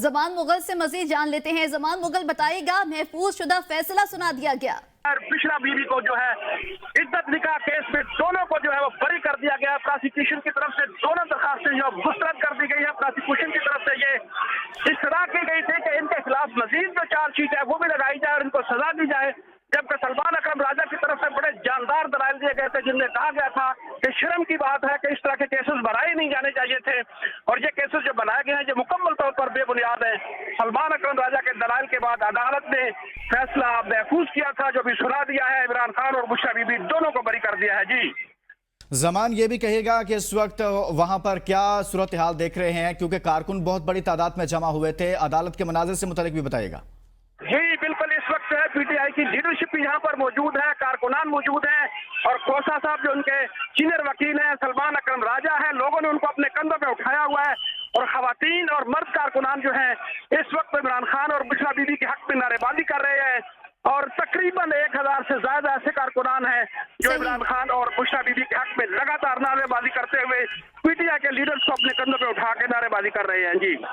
जमान मुगल से मजीद जान लेते हैं। जमान मुगल बताइएगा, महफूज शुदा फैसला सुना दिया गया। बिशरा बीबी को जो है इद्दत निकाह केस में दोनों को जो है वो बरी कर दिया गया। प्रोसिक्यूशन की तरफ से दोनों दरखास्तें जो मुस्तरद कर दी गई है। प्रोसिक्यूशन की तरफ से ये इस्तरा की गई थी कि इनके खिलाफ मजीद जो चार्जशीट है वो भी लगाई जाए और इनको सजा दी जाए, जबकि सलमान अकरम राजा की तरफ से बड़े जानदार दलाइल दिए गए थे जिनमें कहा गया था कि शर्म की बात है कि इस तरह के केसेस बनाए नहीं जाने चाहिए थे और ये केसेस जो बनाए गए हैं ये मुकम्मल तौर पर बेबुनियाद है। सलमान अकरम राजा के दलाइल के बाद अदालत ने फैसला महफूज किया था जो भी सुना दिया है। इमरान खान और बुशरा बीबी दोनों को बरी कर दिया है। जी जमान, ये भी कहिएगा कि इस वक्त वहां पर क्या सूरत हाल देख रहे हैं, क्योंकि कारकुन बहुत बड़ी तादाद में जमा हुए थे। अदालत के मनाजिर से मुतालिक भी बताइएगा। जी बिल्कुल, इस वक्त है पीटीआई की लीडरशिप यहाँ पर मौजूद है, कारकुनान मौजूद है और खोसा साहब जो उनके सीनियर वकील हैं, सलमान अकरम राजा है, लोगों ने उनको अपने कंधों पे उठाया हुआ है और खवातीन और मर्द कारकुनान जो हैं इस वक्त इमरान खान और बुशरा बीबी के हक में नारेबाजी कर रहे हैं और तकरीबन 1000 से ज्यादा ऐसे कारकुनान हैं जो इमरान खान और बुशरा बीबी के हक में लगातार नारेबाजी करते हुए पीटीआई के लीडर्स को अपने कंधों पे उठा के नारेबाजी कर रहे हैं। जी